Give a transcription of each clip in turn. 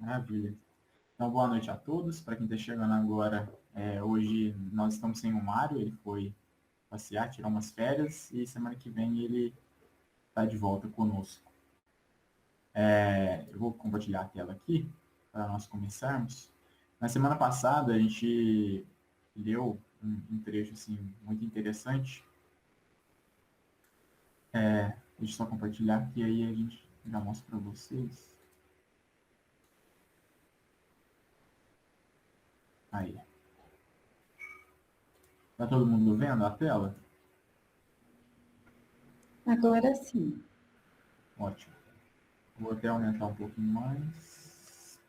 Maravilha. Então, boa noite a todos. Para quem está chegando agora, hoje nós estamos sem o Mário, ele foi passear, tirar umas férias, e semana que vem ele está de volta conosco. Eu vou compartilhar a tela aqui para nós começarmos. Na semana passada, a gente leu um trecho assim, muito interessante. Deixa eu só compartilhar, que aí a gente já mostra para vocês. Aí. Tá todo mundo vendo a tela? Agora sim. Ótimo. Vou até aumentar um pouquinho mais.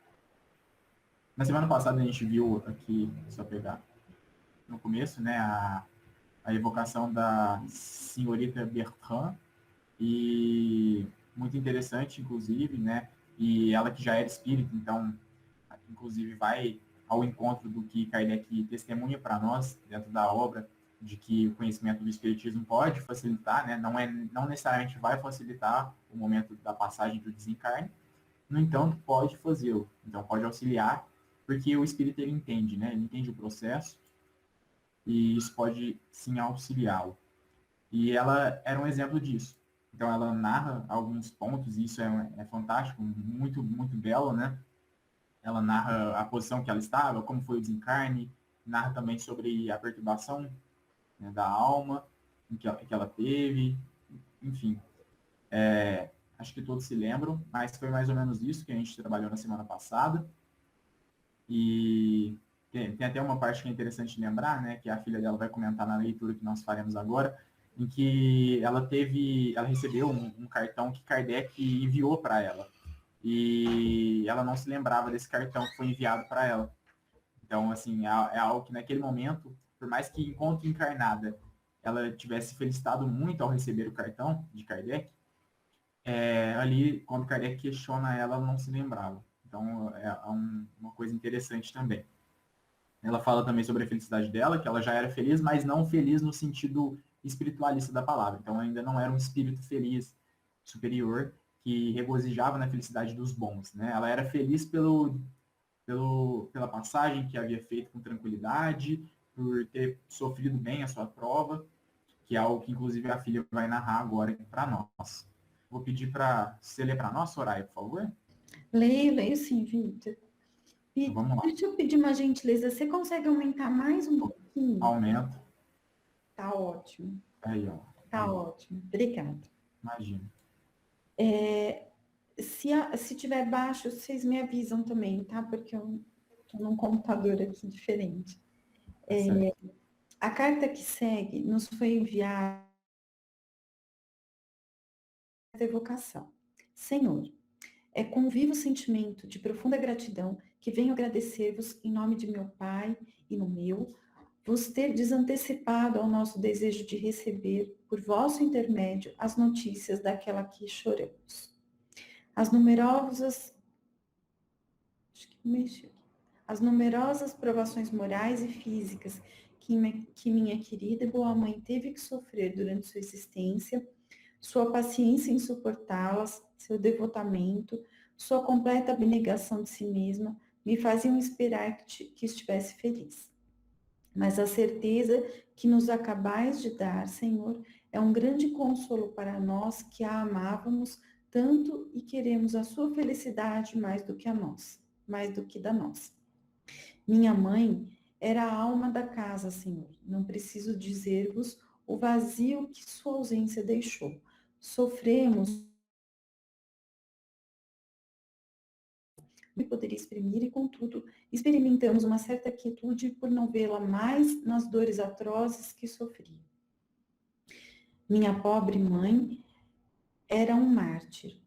Na semana passada a gente viu aqui, só pegar no começo, né, a evocação da senhorita Bertrand, e muito interessante, inclusive, né, e ela que já era espírita, então, inclusive, vai ao encontro do que Kardec testemunha para nós, dentro da obra, de que o conhecimento do espiritismo pode facilitar, né, não necessariamente vai facilitar o momento da passagem do desencarne, no entanto, pode fazê-lo, então pode auxiliar, porque o espírito ele entende, né, ele entende o processo, e isso pode sim auxiliá-lo. E ela era um exemplo disso. Então ela narra alguns pontos, e isso é fantástico, muito, muito belo, né? Ela narra a posição que ela estava, como foi o desencarne, narra também sobre a perturbação, né, da alma que ela teve, enfim. Acho que todos se lembram, mas foi mais ou menos isso que a gente trabalhou na semana passada. E tem até uma parte que é interessante lembrar, né, que a filha dela vai comentar na leitura que nós faremos agora, em que ela recebeu um cartão que Kardec enviou para ela. E ela não se lembrava desse cartão que foi enviado para ela. Então, assim, é algo que naquele momento, por mais que enquanto encarnada, ela tivesse felicitado muito ao receber o cartão de Kardec, ali, quando Kardec questiona ela, ela não se lembrava. Então, uma coisa interessante também. Ela fala também sobre a felicidade dela, que ela já era feliz, mas não feliz no sentido espiritualista da palavra. Então, ainda não era um espírito feliz superior que regozijava na felicidade dos bons, né? Ela era feliz pela passagem que havia feito com tranquilidade, por ter sofrido bem a sua prova, que é algo que, inclusive, a filha vai narrar agora para nós. Vou pedir para você ler para nós, Soraya, por favor. Leio sim, Vitor. Então, Vitor, vamos lá. deixa eu pedir uma gentileza. Você consegue aumentar mais um pouquinho? Aumento. Tá ótimo. Aí, ó. Tá Aí, ótimo. Obrigada. imagina. Se tiver baixo, vocês me avisam também, tá? Porque eu tô num computador aqui diferente. Tá certo. A carta que segue nos foi enviada da evocação. Senhor, é com vivo sentimento de profunda gratidão que venho agradecer-vos em nome de meu Pai e no meu, vos ter desantecipado ao nosso desejo de receber, por vosso intermédio, as notícias daquela que choramos. As numerosas, acho que mexeu aqui. As numerosas provações morais e físicas que minha querida e boa mãe teve que sofrer durante sua existência, sua paciência em suportá-las, seu devotamento, sua completa abnegação de si mesma, me faziam esperar que estivesse feliz. Mas a certeza que nos acabais de dar, Senhor, é um grande consolo para nós que a amávamos tanto e queremos a sua felicidade mais do que a nós, mais do que da nossa. Minha mãe era a alma da casa, Senhor. Não preciso dizer-vos o vazio que sua ausência deixou. Sofremos, me poderia exprimir, e contudo, experimentamos uma certa quietude por não vê-la mais nas dores atrozes que sofria. Minha pobre mãe era um mártir.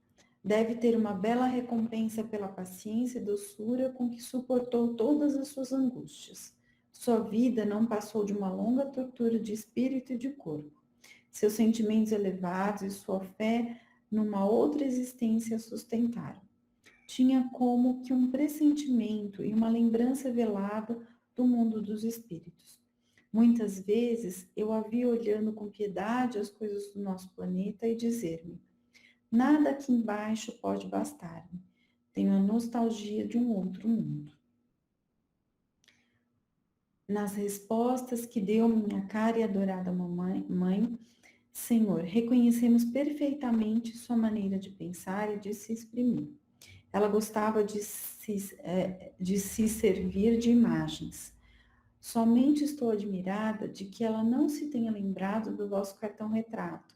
Deve ter uma bela recompensa pela paciência e doçura com que suportou todas as suas angústias. Sua vida não passou de uma longa tortura de espírito e de corpo. Seus sentimentos elevados e sua fé numa outra existência a sustentaram. Tinha como que um pressentimento e uma lembrança velada do mundo dos espíritos. Muitas vezes eu a vi olhando com piedade as coisas do nosso planeta e dizer-me: nada aqui embaixo pode bastar-me. Tenho a nostalgia de um outro mundo. Nas respostas que deu minha cara e adorada mãe, Senhor, reconhecemos perfeitamente sua maneira de pensar e de se exprimir. Ela gostava de se servir de imagens. Somente estou admirada de que ela não se tenha lembrado do vosso cartão-retrato,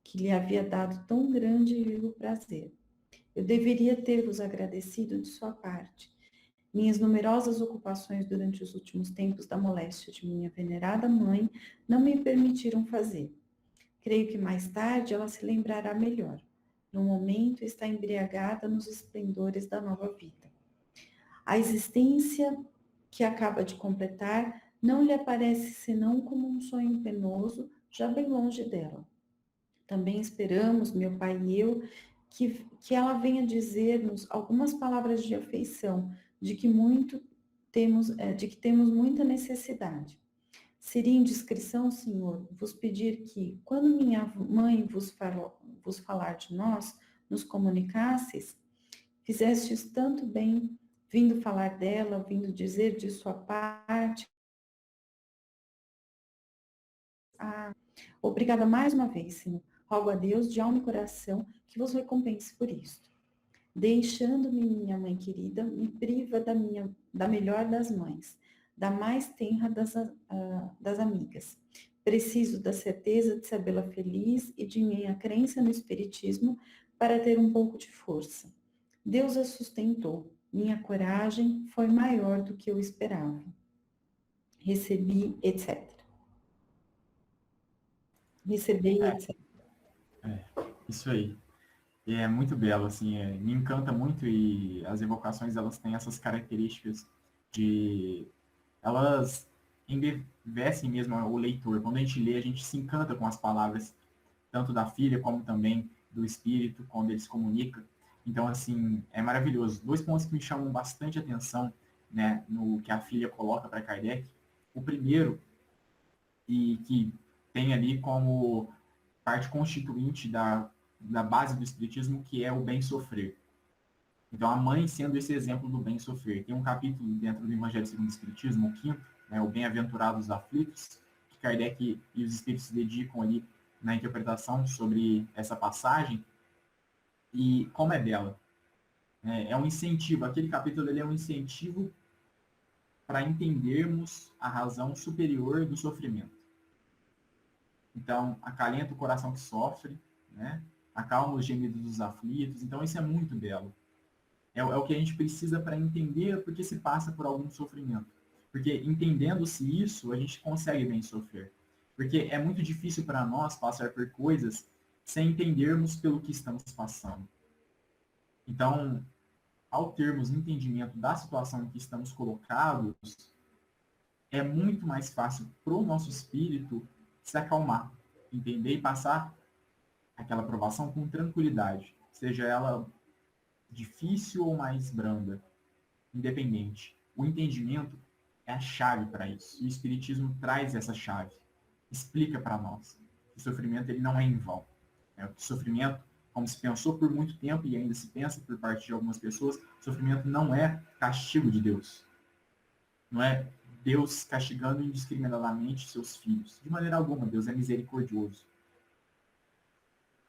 que lhe havia dado tão grande e vivo prazer. Eu deveria ter-vos agradecido de sua parte. Minhas numerosas ocupações durante os últimos tempos da moléstia de minha venerada mãe não me permitiram fazer. Creio que mais tarde ela se lembrará melhor. No momento está embriagada nos esplendores da nova vida. A existência que acaba de completar não lhe aparece senão como um sonho penoso, já bem longe dela. Também esperamos, meu pai e eu, que ela venha dizer-nos algumas palavras de afeição, de que temos muita necessidade. Seria indiscrição, Senhor, vos pedir que, quando minha mãe vos falar de nós, nos comunicasseis, fizestes tanto bem, vindo falar dela, vindo dizer de sua parte. Ah, obrigada mais uma vez, Senhor. Rogo a Deus, de alma e coração, que vos recompense por isto. Deixando-me, minha mãe querida, me priva da melhor das mães, da mais tenra das amigas. Preciso da certeza de sabê-la feliz e de minha crença no Espiritismo para ter um pouco de força. Deus a sustentou. Minha coragem foi maior do que eu esperava. Recebi, etc. Recebi, etc. Isso aí. E é muito belo, assim, me encanta muito e as evocações, elas têm essas características de... Elas embevecem mesmo o leitor. Quando a gente lê, a gente se encanta com as palavras, tanto da filha como também do espírito, quando ele se comunica. Então, assim, é maravilhoso. Dois pontos que me chamam bastante atenção, né, no que a filha coloca para Kardec. O primeiro, e que tem ali como parte constituinte da base do espiritismo, que é o bem sofrer. Então, a mãe sendo esse exemplo do bem sofrer. Tem um capítulo dentro do Evangelho segundo o Espiritismo, o quinto, né, o Bem-aventurados aflitos, que Kardec e os espíritos se dedicam ali na interpretação sobre essa passagem, e como é bela. É um incentivo, aquele capítulo ele é um incentivo para entendermos a razão superior do sofrimento. Então, acalenta o coração que sofre, né? Acalma os gemidos dos aflitos. Então, isso é muito belo. É o que a gente precisa para entender por que se passa por algum sofrimento. Porque entendendo-se isso, a gente consegue bem sofrer. Porque é muito difícil para nós passar por coisas sem entendermos pelo que estamos passando. Então, ao termos entendimento da situação em que estamos colocados, é muito mais fácil para o nosso espírito se acalmar, entender e passar aquela provação com tranquilidade, seja ela difícil ou mais branda, independente. O entendimento é a chave para isso. E o Espiritismo traz essa chave, explica para nós que o sofrimento ele não é em vão. O sofrimento, como se pensou por muito tempo e ainda se pensa por parte de algumas pessoas, o sofrimento não é castigo de Deus. Não é Deus castigando indiscriminadamente seus filhos. De maneira alguma, Deus é misericordioso.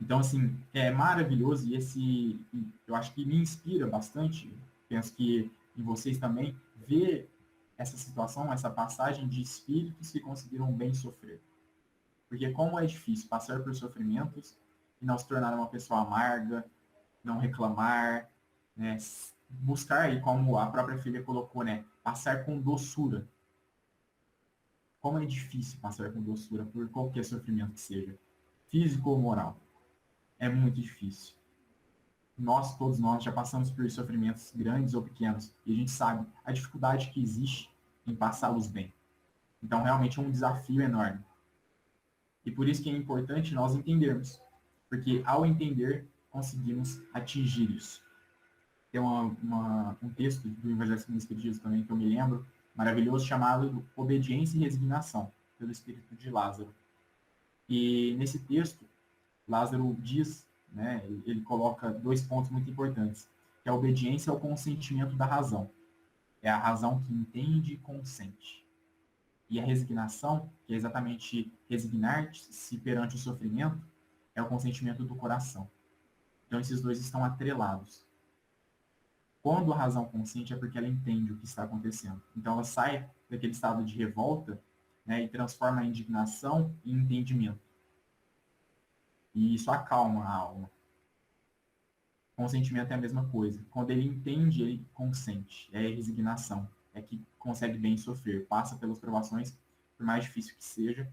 Então, assim, é maravilhoso e eu acho que me inspira bastante, penso que em vocês também, ver essa situação, essa passagem de espíritos que conseguiram bem sofrer. Porque como é difícil passar por sofrimentos e não se tornar uma pessoa amarga, não reclamar, né, buscar aí, como a própria filha colocou, né, passar com doçura. Como é difícil passar com doçura por qualquer sofrimento que seja, físico ou moral. É muito difícil. Todos nós, já passamos por sofrimentos grandes ou pequenos, e a gente sabe a dificuldade que existe em passá-los bem. Então, realmente é um desafio enorme. E por isso que é importante nós entendermos, porque ao entender, conseguimos atingir isso. Tem um texto do Evangelho segundo o Espiritismo também, que eu me lembro, maravilhoso, chamado Obediência e Resignação, pelo Espírito de Lázaro. E nesse texto, Lázaro diz, né, ele coloca dois pontos muito importantes. que a obediência é o consentimento da razão. É a razão que entende e consente. E a resignação, que é exatamente resignar-se perante o sofrimento, é o consentimento do coração. Então, esses dois estão atrelados. Quando a razão consente é porque ela entende o que está acontecendo. Então, ela sai daquele estado de revolta, né, e transforma a indignação em entendimento. E isso acalma a alma. Consentimento é a mesma coisa. Quando ele entende, ele consente. É a resignação. É que consegue bem sofrer. Passa pelas provações, por mais difícil que seja,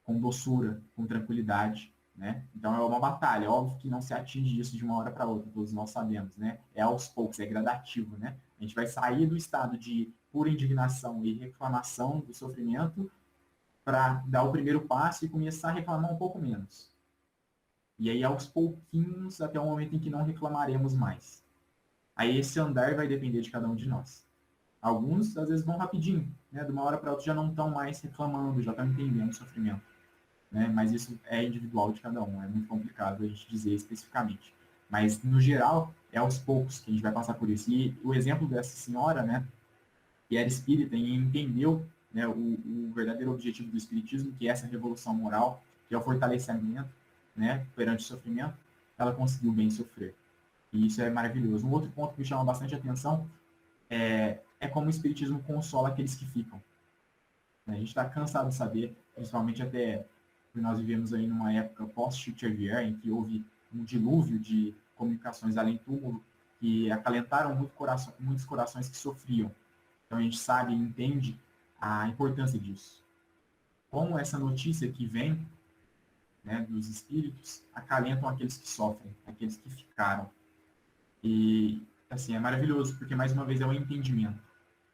com doçura, com tranquilidade, né? Então é uma batalha. É óbvio que não se atinge isso de uma hora para outra, todos nós sabemos, né? É aos poucos, é gradativo, né? A gente vai sair do estado de pura indignação e reclamação do sofrimento para dar o primeiro passo e começar a reclamar um pouco menos. E aí, aos pouquinhos, até o momento em que não reclamaremos mais. Aí, esse andar vai depender de cada um de nós. Alguns, às vezes, vão rapidinho, né? De uma hora para outra já não estão mais reclamando, já estão entendendo o sofrimento. Né? Mas isso é individual de cada um, é muito complicado a gente dizer especificamente. Mas, no geral, é aos poucos que a gente vai passar por isso. E o exemplo dessa senhora, né, que era espírita e entendeu, né, o verdadeiro objetivo do espiritismo, que é essa revolução moral, que é o fortalecimento, né, perante o sofrimento, ela conseguiu bem sofrer. E isso é maravilhoso. Um outro ponto que me chama bastante atenção é como o espiritismo consola aqueles que ficam. A gente está cansado de saber, principalmente até que nós vivemos aí numa época pós-Chico Xavier, em que houve um dilúvio de comunicações além-túmulo que acalentaram muitos corações que sofriam. Então a gente sabe e entende a importância disso. Como essa notícia que vem, né, dos espíritos acalentam aqueles que sofrem, aqueles que ficaram. E, assim, é maravilhoso, porque mais uma vez é o entendimento.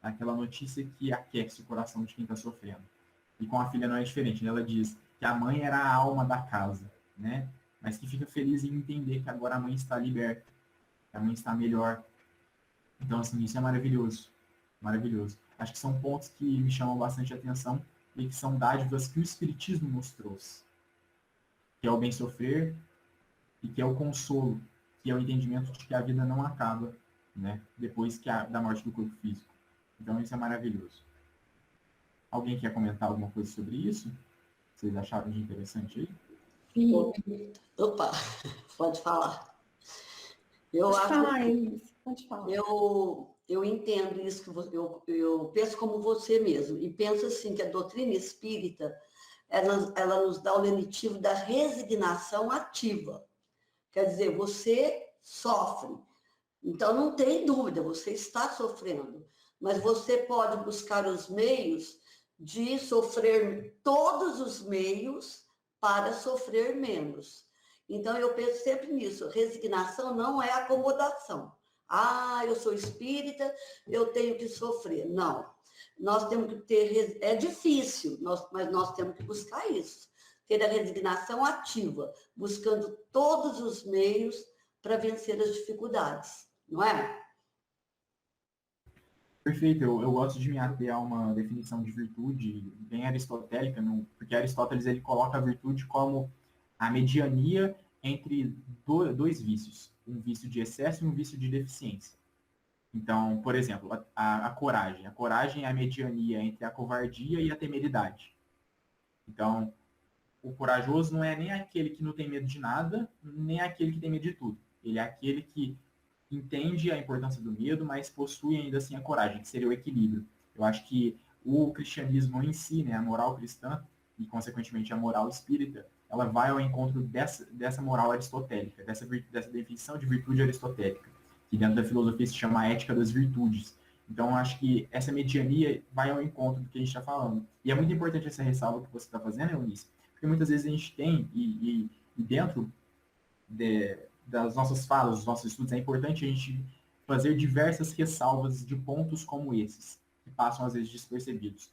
Aquela notícia que aquece o coração de quem está sofrendo. E com a filha não é diferente, né? Ela diz que a mãe era a alma da casa, né? Mas que fica feliz em entender que agora a mãe está liberta, que a mãe está melhor. Então, assim, isso é maravilhoso. Maravilhoso. Acho que são pontos que me chamam bastante atenção e que são dádivas que o Espiritismo nos trouxe. Que é o bem sofrer e que é o consolo, que é o entendimento de que a vida não acaba, né? Depois da morte do corpo físico. Então, isso é maravilhoso. Alguém quer comentar alguma coisa sobre isso? Vocês acharam de interessante aí? Opa, pode falar. Eu Pode acho falar, Elis, pode falar. eu entendo isso que eu penso como você mesmo e penso assim que a doutrina espírita ela nos dá o lenitivo da resignação ativa. Quer dizer, você sofre, então não tem dúvida, você está sofrendo, mas você pode buscar os meios de sofrer todos os meios para sofrer menos. Então, eu penso sempre nisso. Resignação não é acomodação. Ah, eu sou espírita, eu tenho que sofrer. Não. Nós temos que ter... É difícil, mas nós temos que buscar isso. Ter a resignação ativa, buscando todos os meios para vencer as dificuldades. Não é? Perfeito, eu gosto de me ater a uma definição de virtude bem aristotélica, porque Aristóteles ele coloca a virtude como a mediania entre dois vícios, um vício de excesso e um vício de deficiência. Então, por exemplo, a coragem. A coragem é a mediania entre a covardia e a temeridade. Então, o corajoso não é nem aquele que não tem medo de nada, nem aquele que tem medo de tudo. Ele é aquele que entende a importância do medo, mas possui ainda assim a coragem, que seria o equilíbrio. Eu acho que o cristianismo em si, né, a moral cristã, e consequentemente a moral espírita, ela vai ao encontro dessa moral aristotélica, dessa definição de virtude aristotélica, que dentro da filosofia se chama a ética das virtudes. Então, eu acho que essa mediania vai ao encontro do que a gente está falando. E é muito importante essa ressalva que você está fazendo, Eunice, porque muitas vezes a gente tem, e dentro das nossas falas, dos nossos estudos, é importante a gente fazer diversas ressalvas de pontos como esses, que passam às vezes despercebidos,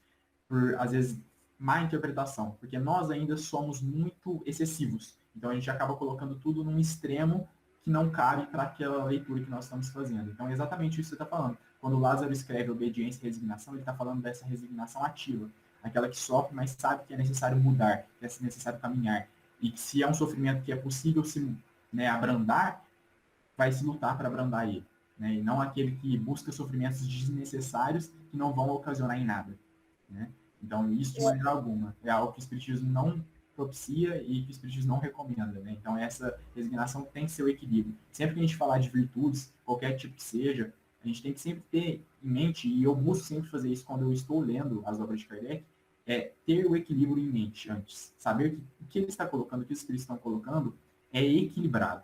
por às vezes má interpretação, porque nós ainda somos muito excessivos. Então a gente acaba colocando tudo num extremo que não cabe para aquela leitura que nós estamos fazendo. Então é exatamente isso que você está falando. Quando Lázaro escreve obediência e resignação, ele está falando dessa resignação ativa, aquela que sofre, mas sabe que é necessário mudar, que é necessário caminhar. E que se é um sofrimento que é possível se, né, abrandar, vai se lutar para abrandar ele. né? E não aquele que busca sofrimentos desnecessários que não vão ocasionar em nada, né? Então, isso de maneira alguma é algo que o Espiritismo não propicia e que o Espiritismo não recomenda, né? Então, essa resignação tem que ser o equilíbrio. Sempre que a gente falar de virtudes, qualquer tipo que seja, a gente tem que sempre ter em mente, e eu busco sempre fazer isso quando eu estou lendo as obras de Kardec, é ter o equilíbrio em mente antes. Saber que o que ele está colocando, o que os espíritos estão colocando, é equilibrado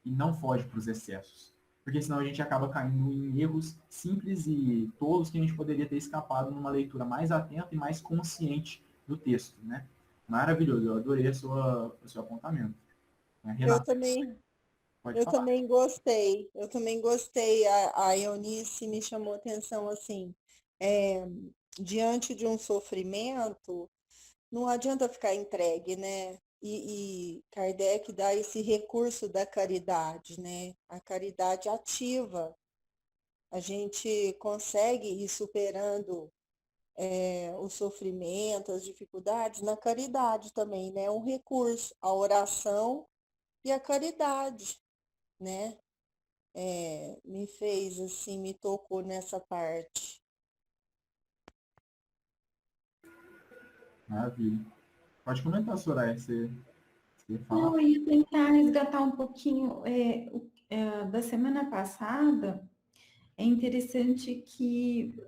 e não foge para os excessos. Porque senão a gente acaba caindo em erros simples e tolos que a gente poderia ter escapado numa leitura mais atenta e mais consciente do texto, né? Maravilhoso, eu adorei o seu apontamento. Eu Renata, também, pode eu falar. também gostei. Eu também gostei. A Eunice me chamou atenção assim. é, Diante de um sofrimento, não adianta ficar entregue, né? E Kardec dá esse recurso da caridade, né? A caridade ativa. A gente consegue ir superando o sofrimento, as dificuldades na caridade também, né? Um recurso, a oração e a caridade, né? Me fez assim, me tocou nessa parte. Maravilha. Pode comentar, Soraya, você ia falar? Não, eu ia tentar resgatar um pouquinho da semana passada. É interessante que,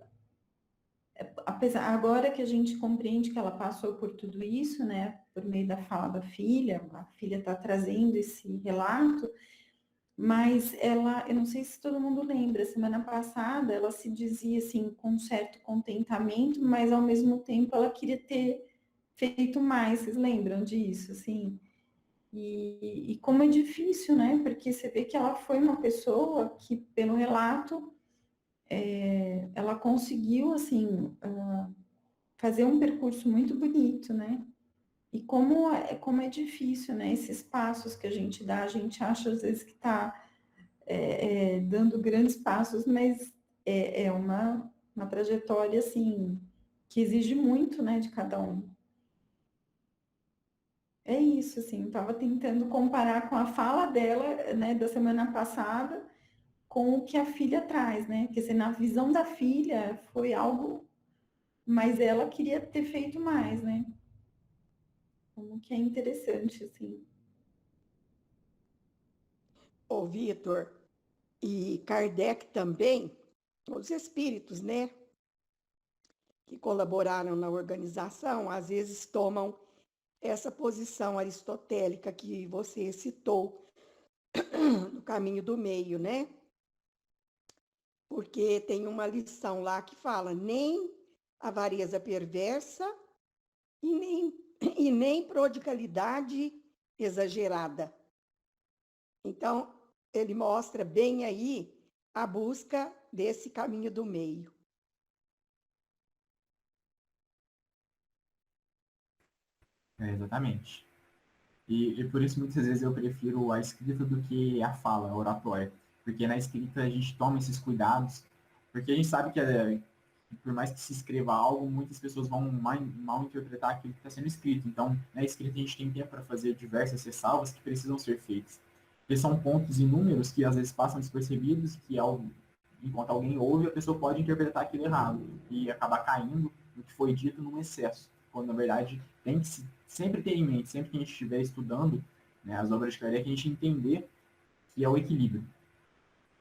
apesar agora que a gente compreende que ela passou por tudo isso, né, por meio da fala da filha, a filha está trazendo esse relato, mas ela, eu não sei se todo mundo lembra, semana passada ela se dizia assim com um certo contentamento, mas ao mesmo tempo ela queria ter feito mais. Vocês lembram disso, assim? E como é difícil, né? Porque você vê que ela foi uma pessoa que, pelo relato, ela conseguiu, assim, fazer um percurso muito bonito, né? E como é difícil, né? Esses passos que a gente dá, a gente acha às vezes que está dando grandes passos, mas é uma trajetória, assim, que exige muito, né, de cada um. É isso, assim, eu estava tentando comparar com a fala dela, né, da semana passada, com o que a filha traz, né? Porque assim, na visão da filha foi algo, mas ela queria ter feito mais, né? Como que é interessante, assim. Ô, Vitor, e Kardec também, os espíritos, né, que colaboraram na organização, às vezes tomam essa posição aristotélica que você citou, no caminho do meio, né? Porque tem uma lição lá que fala nem avareza perversa e nem prodigalidade exagerada. Então, ele mostra bem aí a busca desse caminho do meio. Exatamente. E por isso, muitas vezes, eu prefiro a escrita do que a fala, a oratória. Porque na escrita a gente toma esses cuidados, porque a gente sabe que por mais que se escreva algo, muitas pessoas vão mal interpretar aquilo que está sendo escrito. Então, na escrita a gente tem tempo para fazer diversas ressalvas que precisam ser feitas. Porque são pontos inúmeros que às vezes passam despercebidos, que enquanto alguém ouve, a pessoa pode interpretar aquilo errado e acabar caindo no que foi dito num excesso. Quando, na verdade, tem que sempre ter em mente, sempre que a gente estiver estudando, né, as obras de Kardec, a gente entender que é o equilíbrio.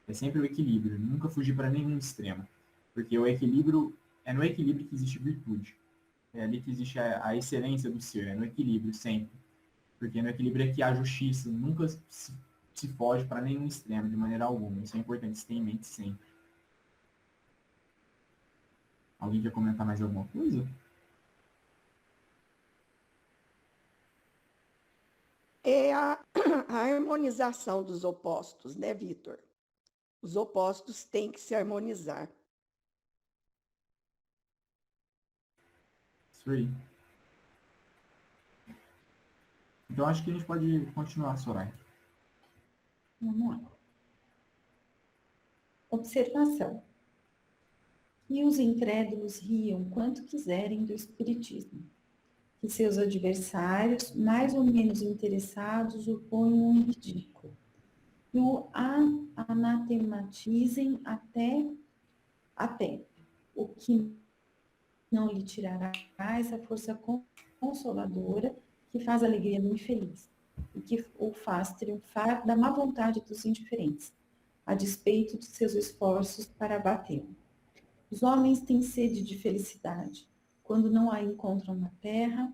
É sempre o equilíbrio, nunca fugir para nenhum extremo. Porque o equilíbrio, é no equilíbrio que existe virtude. É ali que existe a excelência do ser, é no equilíbrio sempre. Porque no equilíbrio é que a justiça nunca se foge para nenhum extremo, de maneira alguma. Isso é importante, se ter em mente sempre. Alguém quer comentar mais alguma coisa? É a harmonização dos opostos, né, Vitor? Os opostos têm que se harmonizar. Isso aí. Então acho que a gente pode continuar, Soraya. Vamos lá. Observação. E os incrédulos riam quanto quiserem do Espiritismo, que seus adversários, mais ou menos interessados, o ponham em ridículo. o anatematizem até o que não lhe tirará essa força consoladora que faz a alegria do infeliz e que o faz triunfar da má vontade dos indiferentes, a despeito de seus esforços para abatê-lo. Os homens têm sede de felicidade. Quando não a encontram na terra,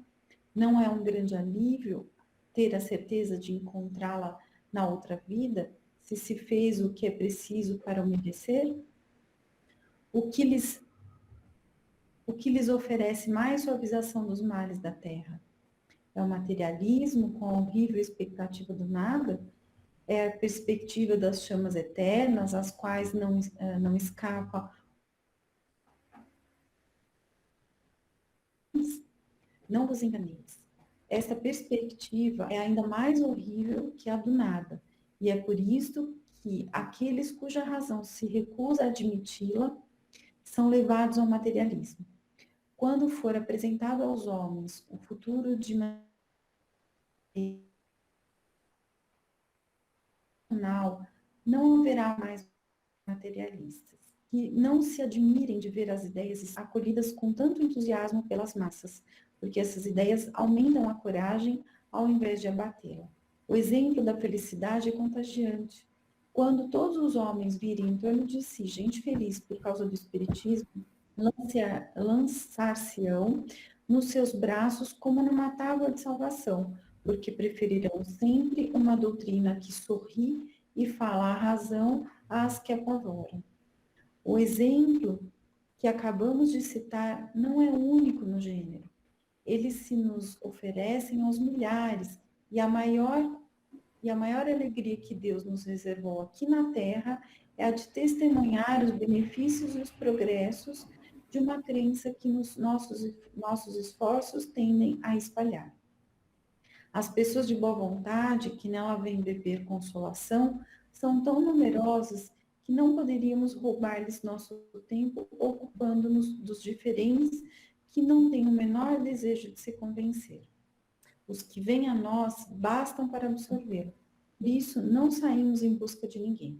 não é um grande alívio ter a certeza de encontrá-la na outra vida, se se fez o que é preciso para o merecer? O que lhes oferece mais suavização dos males da terra? É o materialismo com a horrível expectativa do nada? É a perspectiva das chamas eternas, às quais não escapa? Não vos enganeis. Esta perspectiva é ainda mais horrível que a do nada, e é por isto que aqueles cuja razão se recusa a admiti-la são levados ao materialismo. Quando for apresentado aos homens o futuro de não haverá mais materialistas, que não se admirem de ver as ideias acolhidas com tanto entusiasmo pelas massas, porque essas ideias aumentam a coragem ao invés de abatê-la. O exemplo da felicidade é contagiante. Quando todos os homens virem em torno de si gente feliz por causa do espiritismo, lançar-se-ão nos seus braços como numa tábua de salvação, porque preferirão sempre uma doutrina que sorri e fala a razão às que apavoram. O exemplo que acabamos de citar não é único no gênero. Eles se nos oferecem aos milhares, e a maior alegria que Deus nos reservou aqui na Terra é a de testemunhar os benefícios e os progressos de uma crença que nossos esforços tendem a espalhar. As pessoas de boa vontade que nela vêm beber consolação são tão numerosas que não poderíamos roubar-lhes nosso tempo ocupando-nos dos diferentes que não têm o menor desejo de se convencer. Os que vêm a nós bastam para absorvê-lo. Por isso, não saímos em busca de ninguém.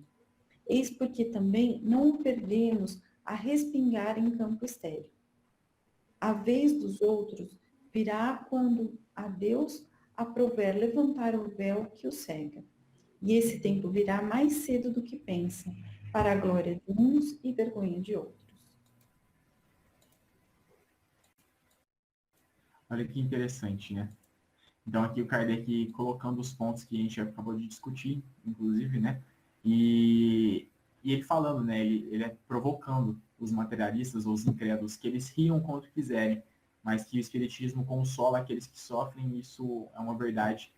Eis porque também não o perdemos a respingar em campo estéril. A vez dos outros virá quando a Deus aprouver levantar o véu que o cega. E esse tempo virá mais cedo do que pensam, para a glória de uns e vergonha de outros. Olha que interessante, né? Então, aqui o Kardec colocando os pontos que a gente acabou de discutir, inclusive, né? E ele falando, né? Ele é provocando os materialistas ou os incrédulos que eles riam quanto quiserem, mas que o Espiritismo consola aqueles que sofrem, e isso é uma verdade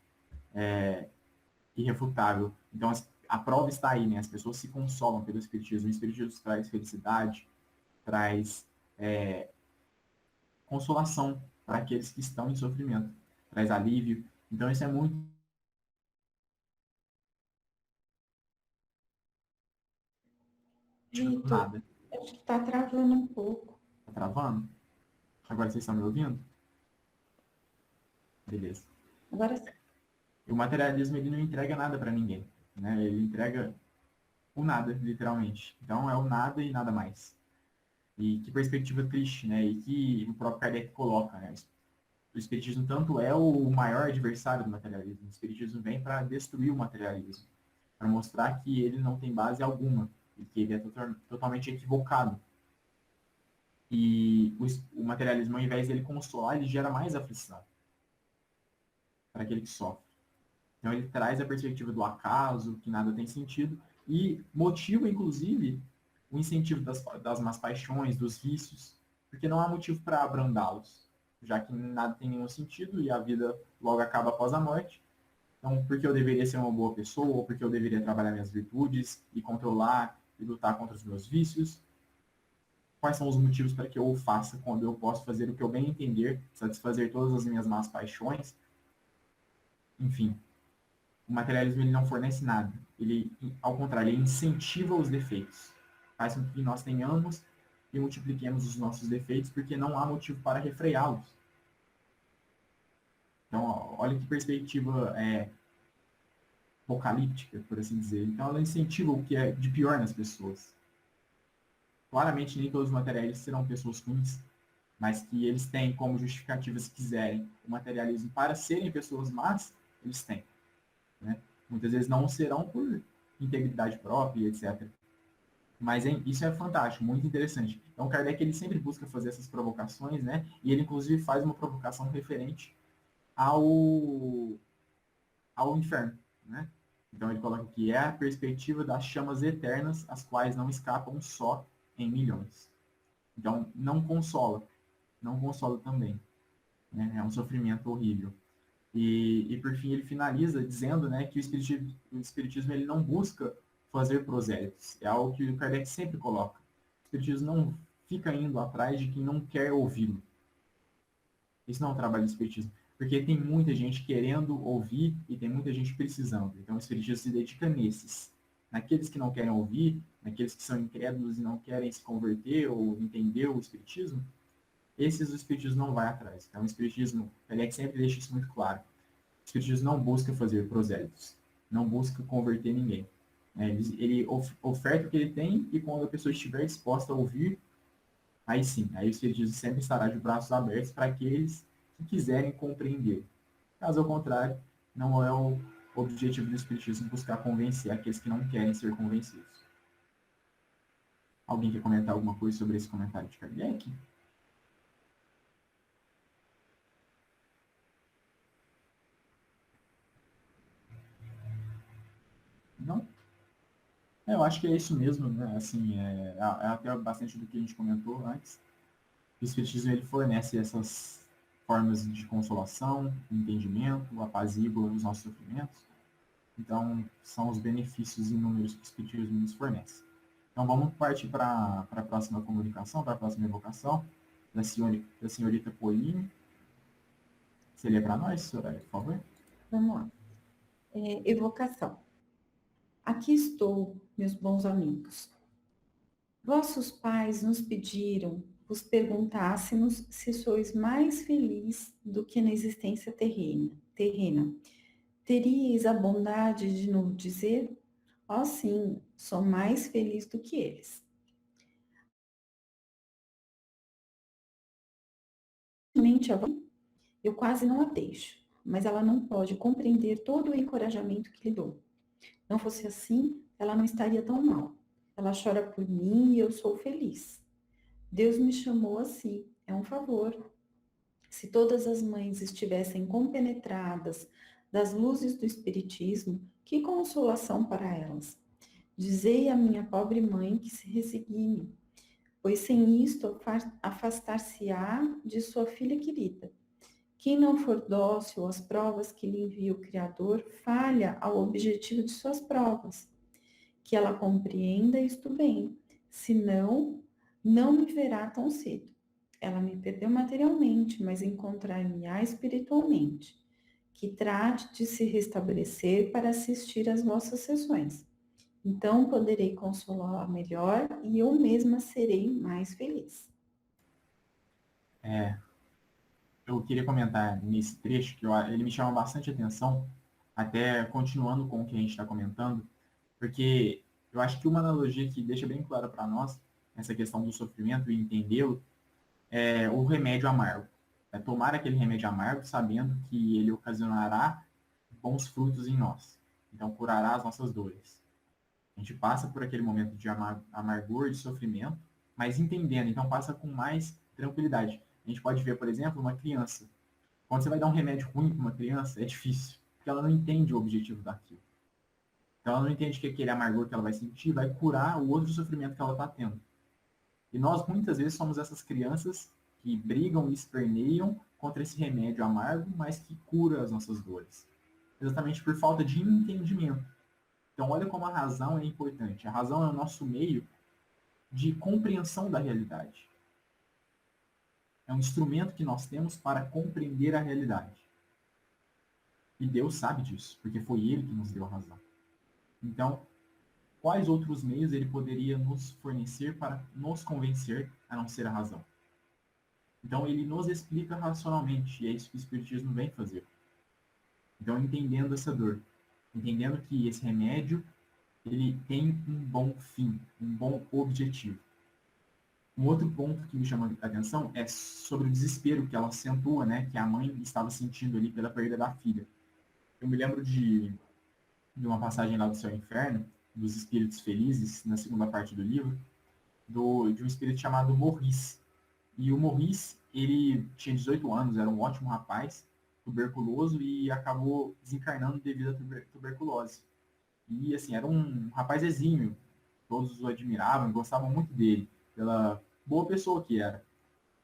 irrefutável. Então, a prova está aí, né? As pessoas se consolam pelo Espiritismo. O Espiritismo traz felicidade, traz consolação para aqueles que estão em sofrimento, traz alívio. Então, isso é muito Vitor, nada. acho que está travando um pouco. Tá travando? Agora vocês estão me ouvindo? Beleza. Agora sim. E o materialismo, ele não entrega nada para ninguém, né? Ele entrega o nada, literalmente. Então, é o nada e nada mais. E que perspectiva triste, né? E que o próprio Kardec coloca, né? O Espiritismo tanto é o maior adversário do materialismo. O Espiritismo vem para destruir o materialismo, para mostrar que ele não tem base alguma e que ele é totalmente equivocado. E o materialismo, ao invés dele consolar, ele gera mais aflição para aquele que sofre. Então ele traz a perspectiva do acaso, que nada tem sentido, e motiva, inclusive, o incentivo das más paixões, dos vícios, porque não há motivo para abrandá-los, já que nada tem nenhum sentido e a vida logo acaba após a morte. Então, porque eu deveria ser uma boa pessoa, ou porque eu deveria trabalhar minhas virtudes e controlar e lutar contra os meus vícios? Quais são os motivos para que eu o faça quando eu posso fazer o que eu bem entender, satisfazer todas as minhas más paixões? Enfim, o materialismo ele não fornece nada. Ele, ao contrário, ele incentiva os defeitos. Faz com que nós tenhamos e multipliquemos os nossos defeitos, porque não há motivo para refreá-los. Então, olha que perspectiva apocalíptica, por assim dizer. Então, ela incentiva o que é de pior nas pessoas. Claramente, nem todos os materialistas serão pessoas ruins, mas que eles têm como justificativa, se quiserem, o materialismo para serem pessoas más, eles têm. Né? Muitas vezes não serão por integridade própria, etc. Mas isso é fantástico, muito interessante. Então, Kardec ele sempre busca fazer essas provocações, né? E ele, inclusive, faz uma provocação referente ao, ao inferno, né? Então, ele coloca que é a perspectiva das chamas eternas, as quais não escapam só em milhões. Então, não consola também. Né? É um sofrimento horrível. E por fim, ele finaliza dizendo, né, que o espiritismo ele não busca fazer prosélitos. É algo que o Kardec sempre coloca. O espiritismo não fica indo atrás de quem não quer ouvi-lo. Isso não é um trabalho do espiritismo. Porque tem muita gente querendo ouvir e tem muita gente precisando. Então, o espiritismo se dedica nesses. Naqueles que não querem ouvir, naqueles que são incrédulos e não querem se converter ou entender o espiritismo, esses o espiritismo não vai atrás. Então, o espiritismo, Kardec sempre deixa isso muito claro. O espiritismo não busca fazer prosélitos, não busca converter ninguém. Ele oferta o que ele tem e quando a pessoa estiver disposta a ouvir, aí sim, aí o espiritismo sempre estará de braços abertos para aqueles que quiserem compreender. Caso ao contrário, não é o objetivo do espiritismo buscar convencer aqueles que não querem ser convencidos. Alguém quer comentar alguma coisa sobre esse comentário de Kardec? Não? Eu acho que é isso mesmo, né? Assim, é até bastante do que a gente comentou antes. O Espiritismo ele fornece essas formas de consolação, entendimento, apazigua os nossos sofrimentos. Então, são os benefícios inúmeros que o Espiritismo nos fornece. Então, vamos partir para a próxima comunicação, para a próxima evocação, da senhorita Pauline. Você lê para nós, Soraya, por favor? Vamos lá. Evocação. Aqui estou, meus bons amigos. Vossos pais nos pediram vos perguntássemos se sois mais feliz do que na existência terrena. Teríeis a bondade de nos dizer? Ó sim, sou mais feliz do que eles. Mente a eu quase não a deixo, mas ela não pode compreender todo o encorajamento que lhe dou. Não fosse assim, ela não estaria tão mal. Ela chora por mim e eu sou feliz. Deus me chamou assim, é um favor. Se todas as mães estivessem compenetradas das luzes do Espiritismo, que consolação para elas. Dizei à minha pobre mãe que se resigne, pois sem isto afastar-se-á de sua filha querida. Quem não for dócil às provas que lhe envia o Criador, falha ao objetivo de suas provas. Que ela compreenda isto bem, senão não me verá tão cedo. Ela me perdeu materialmente, mas encontrar-me-á espiritualmente. Que trate de se restabelecer para assistir às vossas sessões. Então poderei consolá-la melhor e eu mesma serei mais feliz. Eu queria comentar nesse trecho que ele me chama bastante atenção, até continuando com o que a gente está comentando, porque eu acho que uma analogia que deixa bem clara para nós essa questão do sofrimento e entendê-lo é o remédio amargo. É tomar aquele remédio amargo sabendo que ele ocasionará bons frutos em nós. Então, curará as nossas dores. A gente passa por aquele momento de amargor, de sofrimento, mas entendendo, então passa com mais tranquilidade. A gente pode ver, por exemplo, uma criança. Quando você vai dar um remédio ruim para uma criança, é difícil, porque ela não entende o objetivo daquilo. Então ela não entende que aquele amargor que ela vai sentir vai curar o outro sofrimento que ela está tendo. E nós muitas vezes somos essas crianças que brigam e esperneiam contra esse remédio amargo, mas que cura as nossas dores. Exatamente por falta de entendimento. Então olha como a razão é importante. A razão é o nosso meio de compreensão da realidade. É um instrumento que nós temos para compreender a realidade. E Deus sabe disso, porque foi Ele que nos deu a razão. Então, quais outros meios Ele poderia nos fornecer para nos convencer a não ser a razão? Então, Ele nos explica racionalmente, e é isso que o Espiritismo vem fazer. Então, entendendo essa dor. entendendo que esse remédio ele tem um bom fim, um bom objetivo. Um outro ponto que me chama a atenção é sobre o desespero que ela acentua, né, que a mãe estava sentindo ali pela perda da filha. Eu me lembro de uma passagem lá do Céu e Inferno, dos Espíritos Felizes, na segunda parte do livro, de um espírito chamado Maurice. E o Maurice, ele tinha 18 anos, era um ótimo rapaz, tuberculoso, e acabou desencarnando devido à tuberculose. E, assim, era um rapaz exímio, todos o admiravam, gostavam muito dele, pela boa pessoa que era.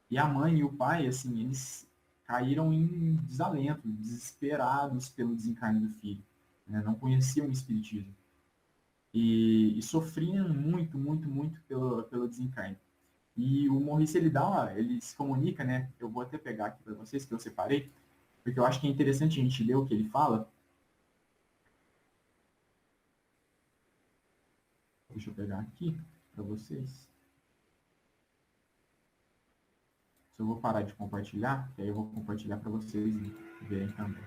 E a mãe e o pai, assim, eles caíram em desalento, desesperados pelo desencarne do filho, né? Não conheciam o espiritismo. E sofriam muito, muito, muito pelo desencarne. E o Maurice, ele se comunica, né? Eu vou até pegar aqui para vocês, que eu separei, porque eu acho que é interessante a gente ler o que ele fala. Deixa eu pegar aqui para vocês. Se eu vou parar de compartilhar, que aí eu vou compartilhar para vocês verem também.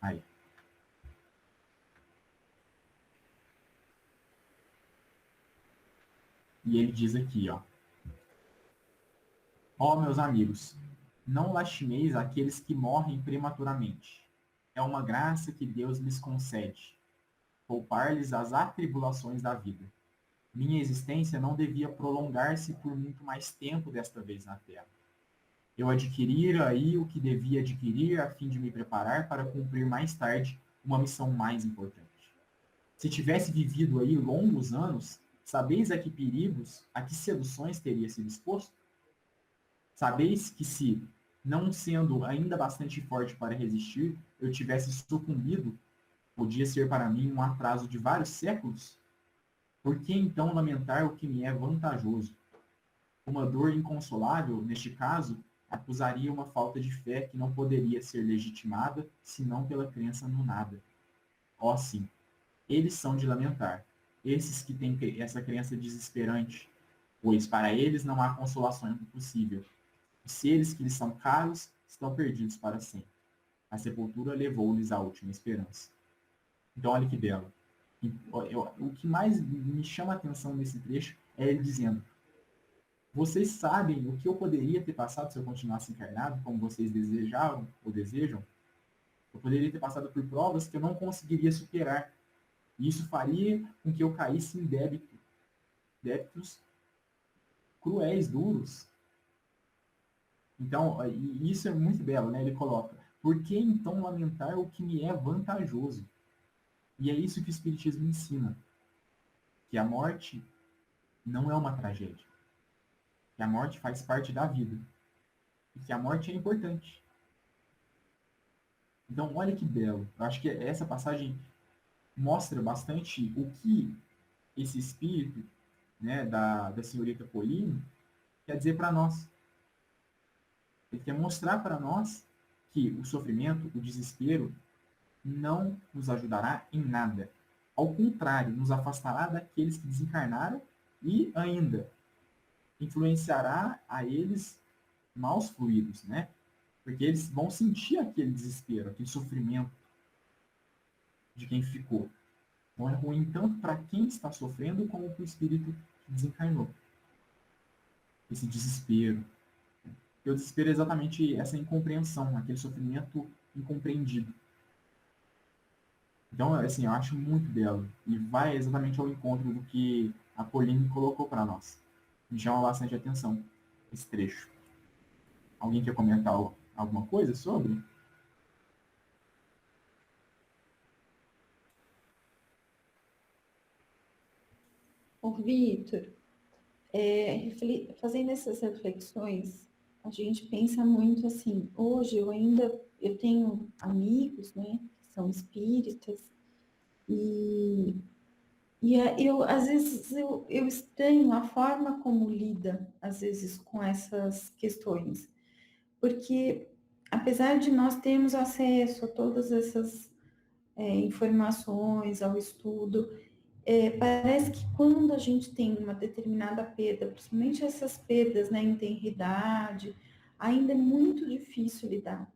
Aí. E ele diz aqui, ó: ó, meus amigos, não lastimeis aqueles que morrem prematuramente. É uma graça que Deus lhes concede, poupar-lhes as atribulações da vida. Minha existência não devia prolongar-se por muito mais tempo desta vez na Terra. Eu adquirira aí o que devia adquirir a fim de me preparar para cumprir mais tarde uma missão mais importante. Se tivesse vivido aí longos anos, sabeis a que perigos, a que seduções teria sido exposto? Sabeis que se, não sendo ainda bastante forte para resistir, eu tivesse sucumbido, podia ser para mim um atraso de vários séculos? Por que então lamentar o que me é vantajoso? Uma dor inconsolável, neste caso, acusaria uma falta de fé que não poderia ser legitimada senão pela crença no nada. Ó sim, eles são de lamentar, esses que têm essa crença desesperante, pois para eles não há consolação possível. Os seres que lhes são caros estão perdidos para sempre. A sepultura levou-lhes a última esperança. Então, olha que belo. O que mais me chama a atenção nesse trecho é ele dizendo: vocês sabem o que eu poderia ter passado se eu continuasse encarnado, como vocês desejavam ou desejam? Eu poderia ter passado por provas que eu não conseguiria superar. E isso faria com que eu caísse em débitos cruéis, duros. Então, e isso é muito belo, né? Ele coloca: por que então lamentar o que me é vantajoso? E é isso que o Espiritismo ensina, que a morte não é uma tragédia, que a morte faz parte da vida, e que a morte é importante. Então, olha que belo. Eu acho que essa passagem mostra bastante o que esse espírito, né, da senhorita Pauline quer dizer para nós. Ele quer mostrar para nós que o sofrimento, o desespero, não nos ajudará em nada. Ao contrário, nos afastará daqueles que desencarnaram e ainda influenciará a eles maus fluidos, né? Porque eles vão sentir aquele desespero, aquele sofrimento de quem ficou. Então é ruim tanto para quem está sofrendo como para o espírito que desencarnou. Esse desespero. Porque o desespero é exatamente essa incompreensão, aquele sofrimento incompreendido. Então, assim, eu acho muito belo. E vai exatamente ao encontro do que a Pauline colocou para nós. Me chama bastante atenção esse trecho. Alguém quer comentar alguma coisa sobre? Ô, Vitor, fazendo essas reflexões, a gente pensa muito assim, hoje eu tenho amigos, né, que são espíritas, e, às vezes, eu estranho a forma como lida, às vezes, com essas questões, porque apesar de nós termos acesso a todas essas informações, ao estudo. Parece que quando a gente tem uma determinada perda, principalmente essas perdas, né, em tenridade, ainda é muito difícil lidar,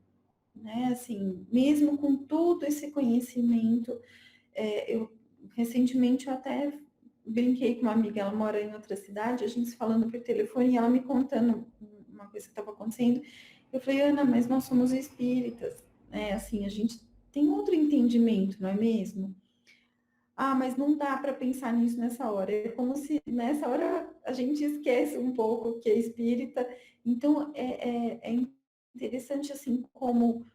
né? Assim, mesmo com todo esse conhecimento, recentemente eu até brinquei com uma amiga, ela mora em outra cidade, a gente se falando por telefone e ela me contando uma coisa que estava acontecendo. Eu falei, Ana, mas nós somos espíritas, né? Assim, a gente tem outro entendimento, não é mesmo? Ah, mas não dá para pensar nisso nessa hora. É como se nessa hora a gente esquece um pouco que é espírita. Então, é interessante, assim, como...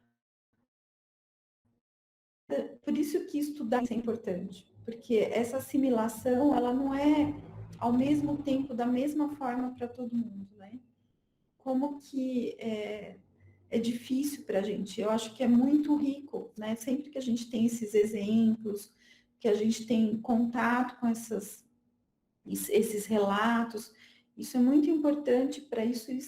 Por isso que estudar é importante, porque essa assimilação, ela não é ao mesmo tempo, da mesma forma para todo mundo, né? Como que é difícil para a gente. Eu acho que é muito rico, né? Sempre que a gente tem esses exemplos, que a gente tem contato com esses relatos, isso é muito importante para isso ir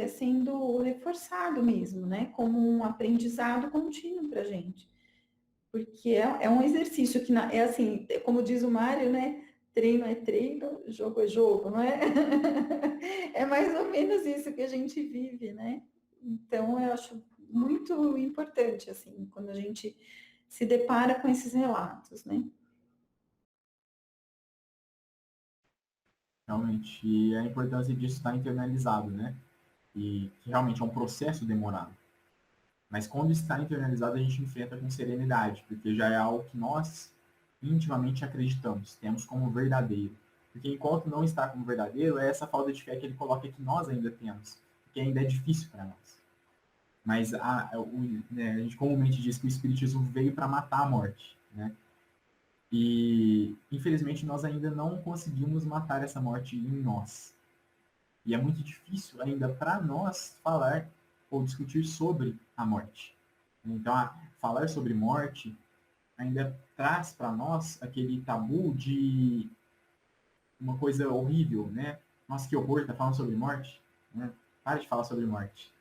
sendo reforçado mesmo, né? Como um aprendizado contínuo para a gente. Porque é um exercício que é assim, como diz o Mário, né? Treino é treino, jogo é jogo, não é? É mais ou menos isso que a gente vive, né? Então, eu acho muito importante, assim, quando a gente se depara com esses relatos, né? Realmente, e a importância disso estar internalizado, né? E que realmente é um processo demorado. Mas quando está internalizado, a gente enfrenta com serenidade, porque já é algo que nós intimamente acreditamos, temos como verdadeiro. Porque enquanto não está como verdadeiro, é essa falta de fé que ele coloca que nós ainda temos, que ainda é difícil para nós. Mas a gente comumente diz que o Espiritismo veio para matar a morte, né? E, infelizmente, nós ainda não conseguimos matar essa morte em nós. E é muito difícil ainda para nós falar ou discutir sobre a morte. Então, falar sobre morte ainda traz para nós aquele tabu de uma coisa horrível, né? Nossa, que horror, tá falando sobre morte? Né? Para de falar sobre morte.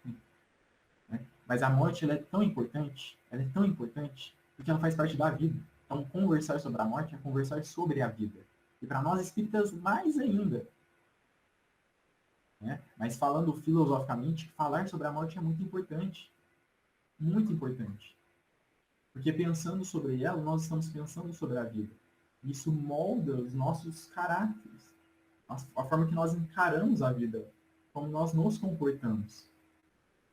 Né? Mas a morte, ela é tão importante, porque ela faz parte da vida. Então, conversar sobre a morte é conversar sobre a vida. E para nós espíritas, mais ainda. Né? Mas falando filosoficamente, falar sobre a morte é muito importante. Muito importante. Porque pensando sobre ela, nós estamos pensando sobre a vida. Isso molda os nossos caráteres, a forma que nós encaramos a vida, como nós nos comportamos.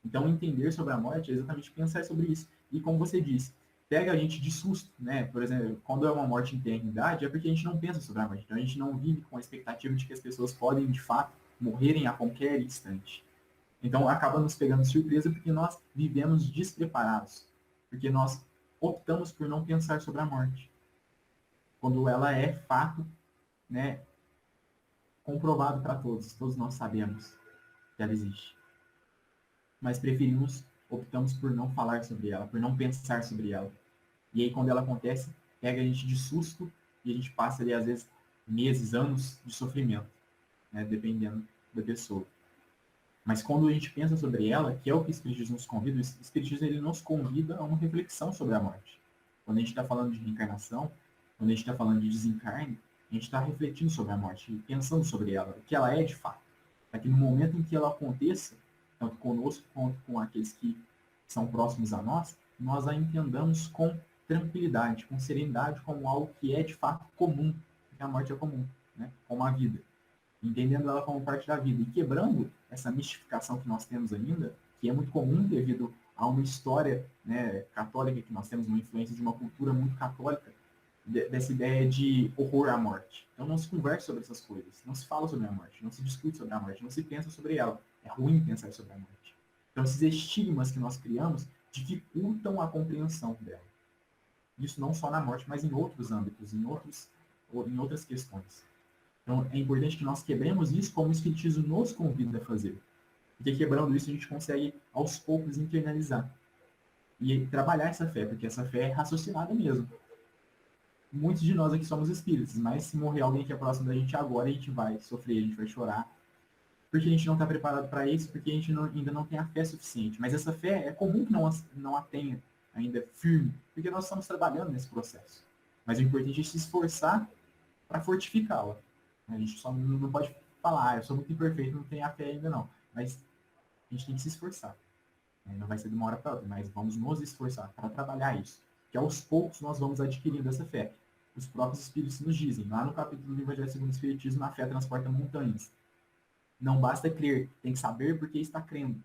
Então, entender sobre a morte é exatamente pensar sobre isso. E como você disse, pega a gente de susto, né? Por exemplo, quando é uma morte em eternidade, é porque a gente não pensa sobre a morte. Então, a gente não vive com a expectativa de que as pessoas podem, de fato, morrerem a qualquer instante. Então, acaba nos pegando surpresa porque nós vivemos despreparados. Porque nós optamos por não pensar sobre a morte. Quando ela é fato, né, comprovado para todos. Todos nós sabemos que ela existe. Mas optamos por não falar sobre ela, por não pensar sobre ela. E aí, quando ela acontece, pega a gente de susto e a gente passa ali, às vezes, meses, anos de sofrimento, né, dependendo da pessoa. Mas quando a gente pensa sobre ela, que é o que o Espiritismo nos convida, o Espiritismo ele nos convida a uma reflexão sobre a morte. Quando a gente está falando de reencarnação, quando a gente está falando de desencarne, a gente está refletindo sobre a morte, pensando sobre ela, o que ela é de fato. Para que no momento em que ela aconteça, tanto conosco quanto com aqueles que são próximos a nós, nós a entendamos com tranquilidade, com serenidade, como algo que é de fato comum, porque a morte é comum, né? Como a vida. Entendendo ela como parte da vida e quebrando essa mistificação que nós temos ainda, que é muito comum devido a uma história, né, católica que nós temos, uma influência de uma cultura muito católica, dessa ideia de horror à morte. Então não se conversa sobre essas coisas, não se fala sobre a morte, não se discute sobre a morte, não se pensa sobre ela. É ruim pensar sobre a morte. Então esses estigmas que nós criamos dificultam a compreensão dela. Isso não só na morte, mas em outros âmbitos, em outras questões. Então é importante que nós quebremos isso como o Espiritismo nos convida a fazer. Porque quebrando isso a gente consegue aos poucos internalizar e trabalhar essa fé, porque essa fé é raciocinada mesmo. Muitos de nós aqui somos espíritas, mas se morrer alguém que é próximo da gente agora, a gente vai sofrer, a gente vai chorar, porque a gente não está preparado para isso, porque a gente ainda não tem a fé suficiente. Mas essa fé é comum que não a tenha, ainda firme, porque nós estamos trabalhando nesse processo. Mas o importante é se esforçar para fortificá-la. A gente só não pode falar, eu sou muito imperfeito, não tenho a fé ainda não. Mas a gente tem que se esforçar. Não vai ser de uma hora para outra, mas vamos nos esforçar para trabalhar isso. Que aos poucos nós vamos adquirindo essa fé. Os próprios Espíritos nos dizem, lá no capítulo do Evangelho segundo o Espiritismo, a fé transporta montanhas. Não basta crer, tem que saber porque está crendo.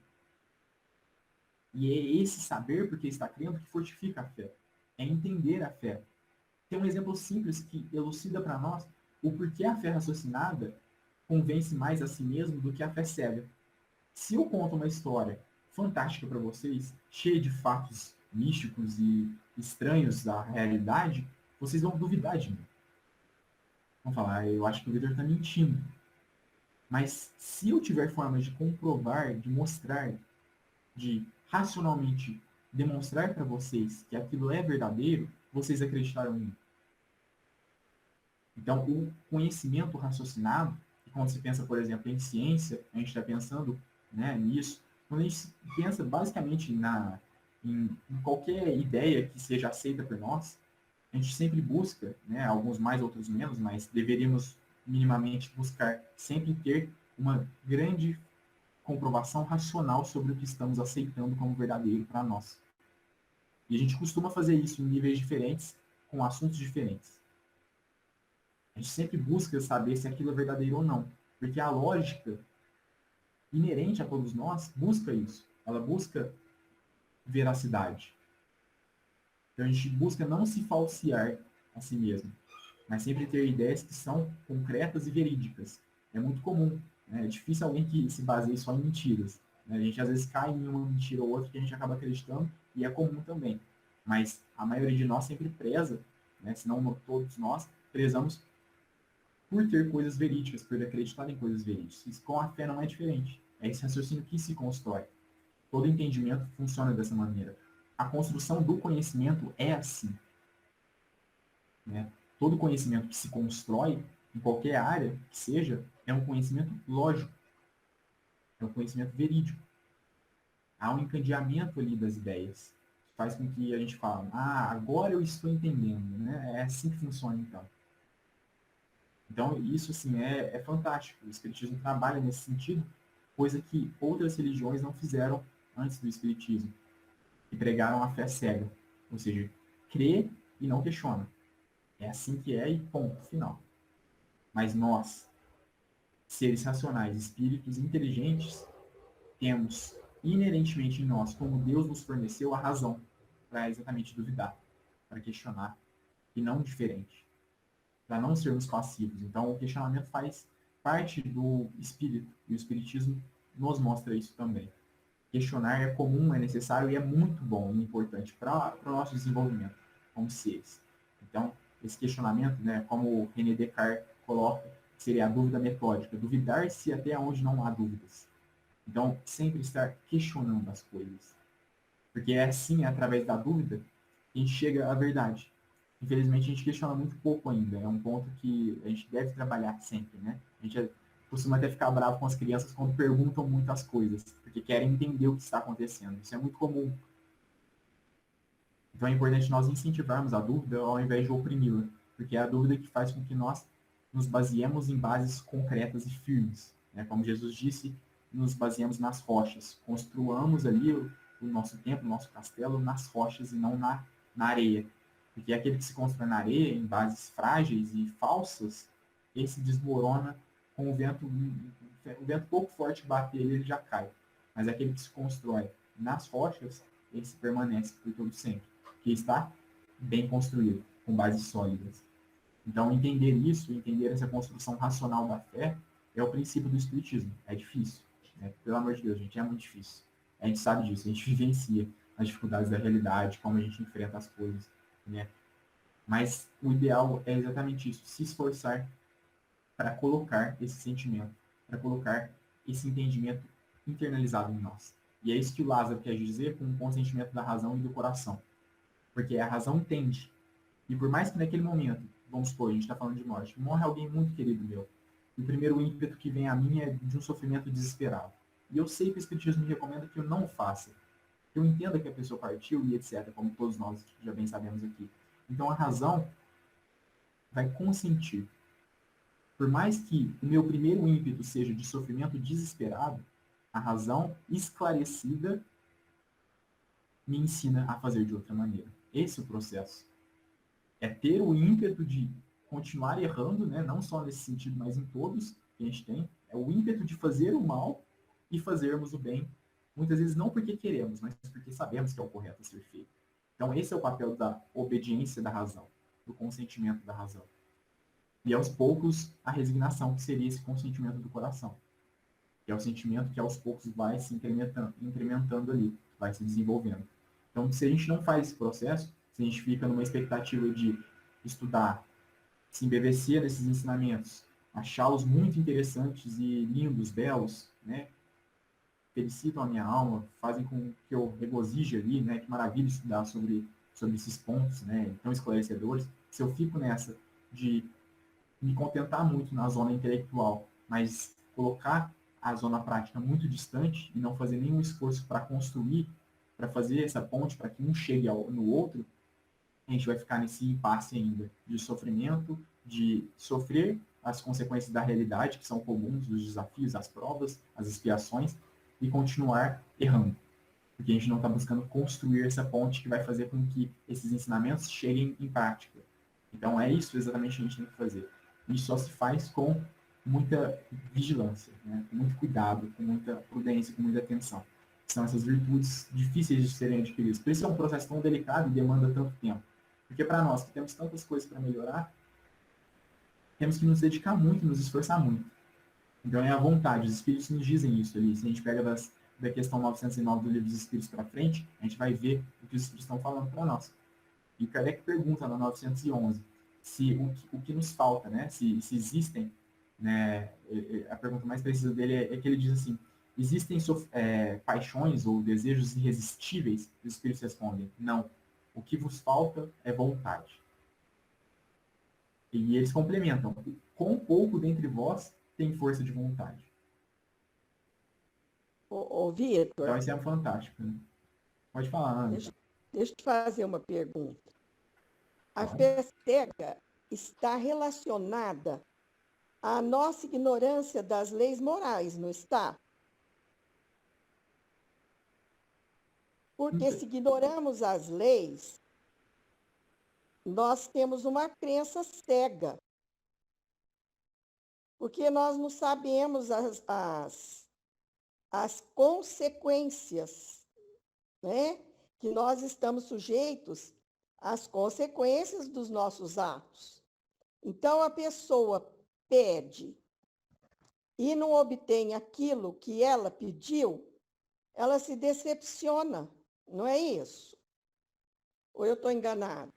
E é esse saber porque está crendo que fortifica a fé. É entender a fé. Tem um exemplo simples que elucida para nós o porquê a fé raciocinada convence mais a si mesmo do que a fé cega. Se eu conto uma história fantástica para vocês, cheia de fatos místicos e estranhos da realidade, vocês vão duvidar de mim. Vão falar, eu acho que o Vitor está mentindo. Mas se eu tiver formas de comprovar, de mostrar, de racionalmente demonstrar para vocês que aquilo é verdadeiro, vocês acreditarão em mim. Então, o conhecimento raciocinado, e quando se pensa, por exemplo, em ciência, a gente está pensando, né, nisso, quando a gente pensa basicamente em qualquer ideia que seja aceita por nós, a gente sempre busca, né, alguns mais, outros menos, mas deveríamos minimamente buscar sempre ter uma grande comprovação racional sobre o que estamos aceitando como verdadeiro para nós. E a gente costuma fazer isso em níveis diferentes, com assuntos diferentes. A gente sempre busca saber se aquilo é verdadeiro ou não, porque a lógica inerente a todos nós busca isso. Ela busca veracidade. Então a gente busca não se falsear a si mesmo, mas sempre ter ideias que são concretas e verídicas. É muito comum, né? É difícil alguém que se baseie só em mentiras, né? A gente às vezes cai em uma mentira ou outra que a gente acaba acreditando, e é comum também. Mas a maioria de nós sempre preza, né? Se não todos nós, prezamos por ter coisas verídicas, por acreditar em coisas verídicas. Isso com a fé não é diferente. É esse raciocínio que se constrói. Todo entendimento funciona dessa maneira. A construção do conhecimento é assim. Né? Todo conhecimento que se constrói, em qualquer área que seja, é um conhecimento lógico. É um conhecimento verídico. Há um encadeamento ali das ideias. Faz com que a gente fale, agora eu estou entendendo. Né? É assim que funciona, então. Então, isso, assim, é fantástico. O Espiritismo trabalha nesse sentido, coisa que outras religiões não fizeram antes do Espiritismo, que pregaram a fé cega. Ou seja, crê e não questiona. É assim que é e ponto, final. Mas nós, seres racionais, espíritos inteligentes, temos inerentemente em nós, como Deus nos forneceu, a razão para exatamente duvidar, para questionar, e não diferente, para não sermos passivos. Então, o questionamento faz parte do espírito, e o espiritismo nos mostra isso também. Questionar é comum, é necessário e é muito bom e importante para o nosso desenvolvimento como seres. Então, esse questionamento, né, como o René Descartes coloca, seria a dúvida metódica, duvidar-se até onde não há dúvidas. Então, sempre estar questionando as coisas. Porque é assim, através da dúvida, que a gente chega à verdade. Infelizmente, a gente questiona muito pouco ainda. É um ponto que a gente deve trabalhar sempre, né? A gente costuma até ficar bravo com as crianças quando perguntam muitas coisas, porque querem entender o que está acontecendo. Isso é muito comum. Então é importante nós incentivarmos a dúvida ao invés de oprimi-la, porque é a dúvida que faz com que nós nos baseemos em bases concretas e firmes. Né? Como Jesus disse, nos baseemos nas rochas. Construamos ali o nosso templo, o nosso castelo nas rochas e não na areia. Porque aquele que se constrói na areia, em bases frágeis e falsas, ele se desmorona com o vento pouco forte bater ele já cai. Mas aquele que se constrói nas rochas, ele se permanece por todo sempre, que está bem construído, com bases sólidas. Então, entender isso, entender essa construção racional da fé, é o princípio do espiritismo. É difícil, né? Pelo amor de Deus, gente, é muito difícil. A gente sabe disso, a gente vivencia as dificuldades da realidade, como a gente enfrenta as coisas, né? Mas o ideal é exatamente isso, se esforçar para colocar esse sentimento, para colocar esse entendimento internalizado em nós. E é isso que o Lázaro quer dizer com o consentimento da razão e do coração. Porque a razão entende. E por mais que naquele momento, vamos supor, a gente está falando de morte, morre alguém muito querido meu, e o primeiro ímpeto que vem a mim é de um sofrimento desesperado. E eu sei que o Espiritismo me recomenda que eu não o faça. eu entenda que a pessoa partiu e etc., como todos nós já bem sabemos aqui. Então, a razão vai consentir. Por mais que o meu primeiro ímpeto seja de sofrimento desesperado, a razão esclarecida me ensina a fazer de outra maneira. Esse é o processo. É ter o ímpeto de continuar errando, né? Não só nesse sentido, mas em todos que a gente tem. É o ímpeto de fazer o mal e fazermos o bem. Muitas vezes não porque queremos, mas porque sabemos que é o correto a ser feito. Então, esse é o papel da obediência da razão, do consentimento da razão. E aos poucos, a resignação, que seria esse consentimento do coração. Que é o sentimento que aos poucos vai se incrementando ali, vai se desenvolvendo. Então, se a gente não faz esse processo, se a gente fica numa expectativa de estudar, se embevecer nesses ensinamentos, achá-los muito interessantes e lindos, belos, né? Felicitam a minha alma, fazem com que eu regozije ali, né? Que maravilha estudar sobre esses pontos, né? Tão esclarecedores. Se eu fico nessa de me contentar muito na zona intelectual, mas colocar a zona prática muito distante e não fazer nenhum esforço para construir, para fazer essa ponte, para que um chegue no outro, a gente vai ficar nesse impasse ainda de sofrimento, de sofrer as consequências da realidade, que são comuns, os desafios, as provas, as expiações, e continuar errando. Porque a gente não está buscando construir essa ponte que vai fazer com que esses ensinamentos cheguem em prática. Então, é isso exatamente que a gente tem que fazer. E só se faz com muita vigilância, né? Com muito cuidado, com muita prudência, com muita atenção. São essas virtudes difíceis de serem adquiridas. Por isso é um processo tão delicado e demanda tanto tempo. Porque para nós que temos tantas coisas para melhorar, temos que nos dedicar muito, nos esforçar muito. Então é a vontade, os Espíritos nos dizem isso ali. Se a gente pega da questão 909 do Livro dos Espíritos para frente, a gente vai ver o que os Espíritos estão falando para nós. E Kardec pergunta na 911 se o que nos falta, né? Se existem, né? A pergunta mais precisa dele é que ele diz assim: existem paixões ou desejos irresistíveis? Os Espíritos respondem: não. O que vos falta é vontade. E eles complementam: quão pouco dentre vós tem força de vontade. Ô, Então Vitor, isso é fantástico, né? Pode falar, Ana. deixa eu te fazer uma pergunta. A Pode. fé cega está relacionada à nossa ignorância das leis morais, não está? Porque se ignoramos as leis, nós temos uma crença cega. Porque nós não sabemos as consequências, né? Que nós estamos sujeitos às consequências dos nossos atos. Então, a pessoa pede e não obtém aquilo que ela pediu, ela se decepciona, não é isso? Ou eu estou enganado?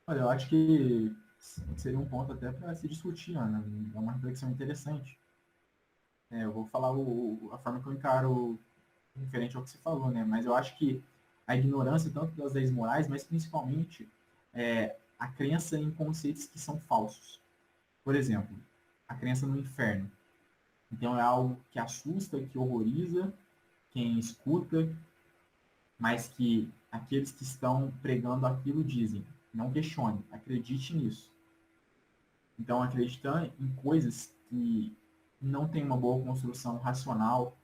Olha, eu acho que seria um ponto até para se discutir, Ana. É uma reflexão interessante. Eu vou falar a forma que eu encaro referente ao que você falou, né? Mas eu acho que a ignorância, tanto das leis morais, mas principalmente a crença em conceitos que são falsos. Por exemplo, a crença no inferno. Então é algo que assusta, que horroriza quem escuta, mas que aqueles que estão pregando aquilo dizem: não questione, acredite nisso. Então, acreditar em coisas que não tem uma boa construção racional,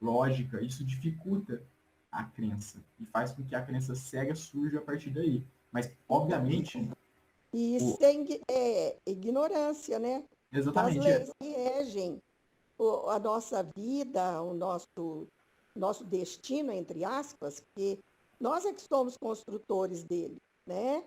lógica, isso dificulta a crença e faz com que a crença cega surja a partir daí. Mas, obviamente, E isso é ignorância, né? Das exatamente, leis que regem a nossa vida, o nosso destino, entre aspas, que nós é que somos construtores dele, né?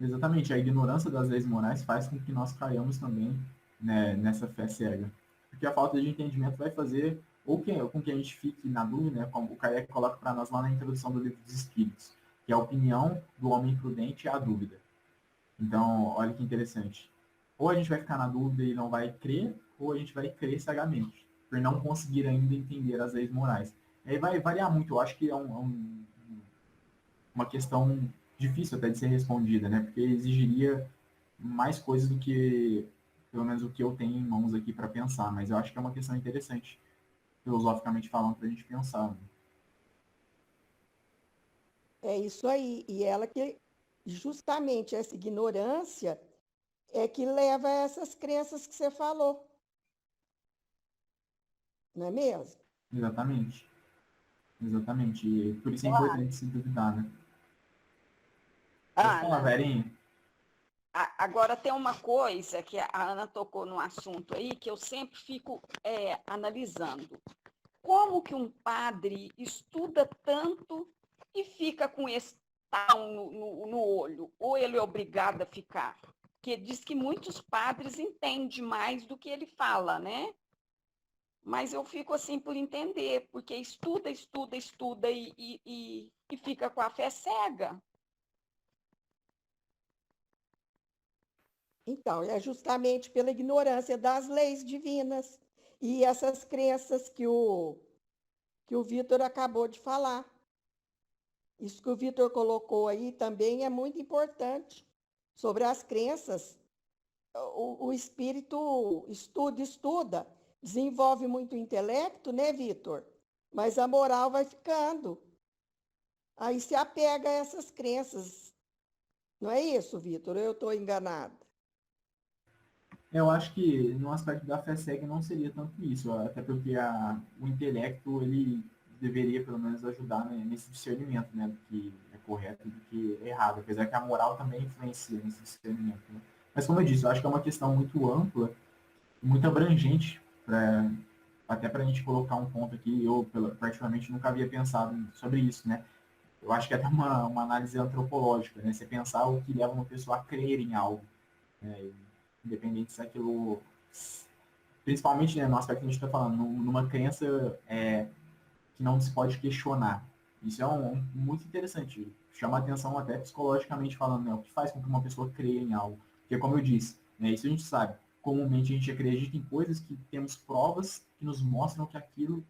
exatamente, a ignorância das leis morais faz com que nós caiamos também, né, nessa fé cega. Porque a falta de entendimento vai fazer com que a gente fique na dúvida, né, como o Kardec coloca para nós lá na introdução do Livro dos Espíritos, que a opinião do homem prudente é a dúvida. Então, olha que interessante. Ou a gente vai ficar na dúvida e não vai crer, ou a gente vai crer cegamente, por não conseguir ainda entender as leis morais. E aí vai variar muito. Eu acho que é uma questão difícil até de ser respondida, né? Porque exigiria mais coisas do que, pelo menos, o que eu tenho em mãos aqui para pensar. Mas eu acho que é uma questão interessante filosoficamente falando, para a gente pensar. Né? É isso aí. E ela que, justamente essa ignorância, é que leva a essas crenças que você falou. Não é mesmo? Exatamente. Exatamente. E por isso é importante se duvidar, né? Pode falar, Ana, Verinha. agora tem uma coisa que a Ana tocou no assunto aí que eu sempre fico analisando. Como que um padre estuda tanto e fica com esse tal no olho? Ou ele é obrigado a ficar? Porque diz que muitos padres entendem mais do que ele fala, né? Mas eu fico assim por entender, porque estuda e fica com a fé cega. Então, é justamente pela ignorância das leis divinas e essas crenças que o Vitor acabou de falar. Isso que o Vitor colocou aí também é muito importante. Sobre as crenças, o espírito estuda, desenvolve muito o intelecto, né, Vitor? Mas a moral vai ficando. Aí se apega a essas crenças. Não é isso, Vitor? Eu estou enganada. Eu acho que no aspecto da fé cega não seria tanto isso, até porque o intelecto ele deveria pelo menos ajudar, né, nesse discernimento, né, do que é correto e do que é errado, apesar que a moral também influencia nesse discernimento. Né? Mas como eu disse, eu acho que é uma questão muito ampla, muito abrangente, até para a gente colocar um ponto aqui, eu particularmente nunca havia pensado sobre isso, né? Eu acho que é até uma análise antropológica, né? Você pensar o que leva uma pessoa a crer em algo, né? Independente se aquilo, principalmente, né, no aspecto que a gente está falando, numa crença que não se pode questionar. Isso é muito interessante, chama atenção até psicologicamente falando, né, o que faz com que uma pessoa creia em algo. Porque, como eu disse, né, isso a gente sabe, comumente a gente acredita em coisas que temos provas que nos mostram que aquilo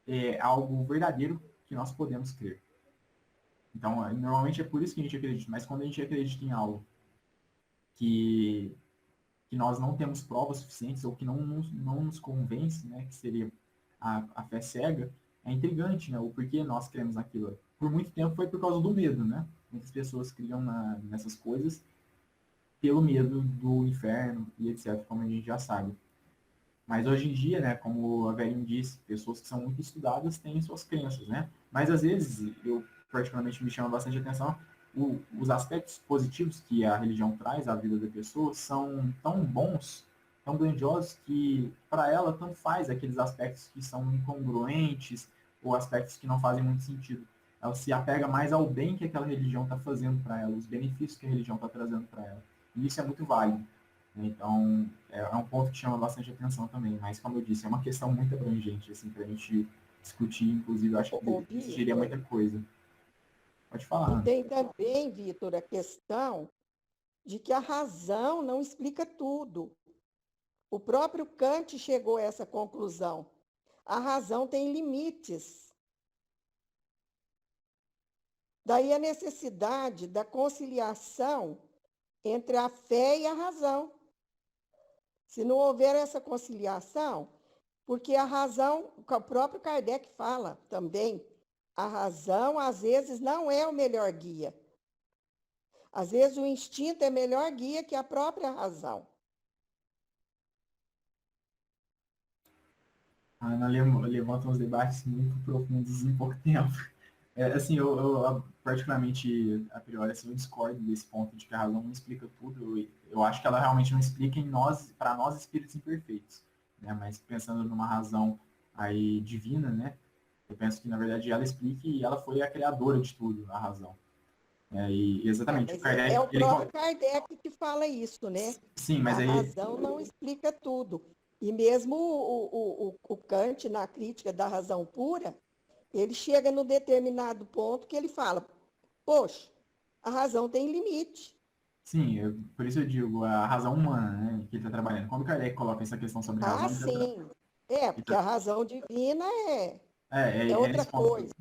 é algo verdadeiro que nós podemos crer. Então, normalmente é por isso que a gente acredita, mas quando a gente acredita em algo que nós não temos provas suficientes ou que não nos convence, né, que seria a fé cega, é intrigante, né, o porquê nós cremos naquilo. Por muito tempo foi por causa do medo, né? Muitas pessoas criam nessas coisas pelo medo do inferno e etc., como a gente já sabe. Mas hoje em dia, né, como a Velhinha disse, pessoas que são muito estudadas têm suas crenças, né? Mas às vezes, eu particularmente me chama bastante atenção, os aspectos positivos que a religião traz à vida da pessoa são tão bons, tão grandiosos, que para ela tanto faz aqueles aspectos que são incongruentes ou aspectos que não fazem muito sentido. Ela se apega mais ao bem que aquela religião está fazendo para ela, os benefícios que a religião está trazendo para ela. E isso é muito válido. Então, é um ponto que chama bastante atenção também, mas como eu disse, é uma questão muito abrangente, assim, para a gente discutir, inclusive, eu acho que exigiria Vitor, muita coisa. Pode falar, e Ana. tem também, Vitor, a questão de que a razão não explica tudo. O próprio Kant chegou a essa conclusão. A razão tem limites. Daí a necessidade da conciliação entre a fé e a razão. Se não houver essa conciliação, porque a razão, o próprio Kardec fala também, a razão às vezes não é o melhor guia. Às vezes o instinto é melhor guia que a própria razão. A Ana levanta uns debates muito profundos em pouco tempo. Assim, eu particularmente, a priori, assim, eu discordo desse ponto de que a razão não explica tudo. Eu acho que ela realmente não explica para nós espíritos imperfeitos, né? Mas pensando numa razão aí divina, né? Eu penso que, na verdade, ela explica e ela foi a criadora de tudo, a razão. E exatamente, o Mas Kardec... é o próprio Kardec que fala isso, né? Sim, mas A aí... razão não explica tudo. E mesmo o Kant, na crítica da razão pura, ele chega num determinado ponto que ele fala, poxa, a razão tem limite. Sim, por isso eu digo, a razão humana, né, que ele está trabalhando. Quando o Kardec coloca essa questão sobre Ah, razão, sim. É, porque a razão divina é outra nesse ponto, coisa.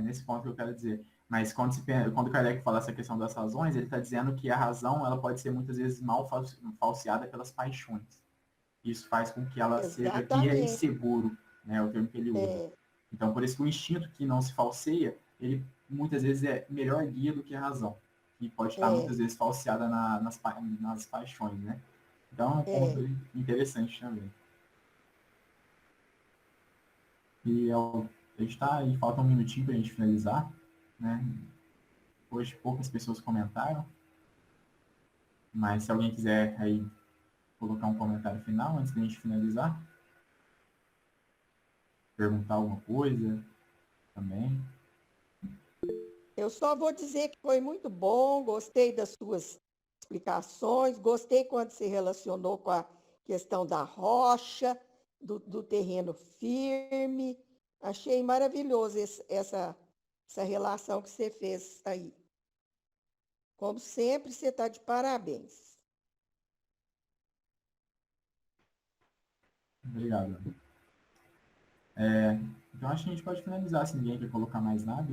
nesse ponto que eu quero dizer. Mas quando o Kardec fala essa questão das razões, ele está dizendo que a razão ela pode ser muitas vezes mal falseada pelas paixões. Isso faz com que ela seja guia e Exatamente. seguro, né? É o termo que ele usa. Então, por isso que o instinto que não se falseia, ele muitas vezes é melhor guia do que a razão, que pode estar muitas vezes falseada nas paixões, né? Então, é um ponto interessante também. E a gente está aí, falta um minutinho para a gente finalizar, né? Hoje poucas pessoas comentaram, mas se alguém quiser aí colocar um comentário final antes da gente finalizar, perguntar alguma coisa também. Eu só vou dizer que foi muito bom, gostei das suas explicações, gostei quando se relacionou com a questão da rocha, do terreno firme. Achei maravilhoso essa relação que você fez aí. Como sempre, você está de parabéns. Obrigado. Então, acho que a gente pode finalizar, se ninguém quer colocar mais nada.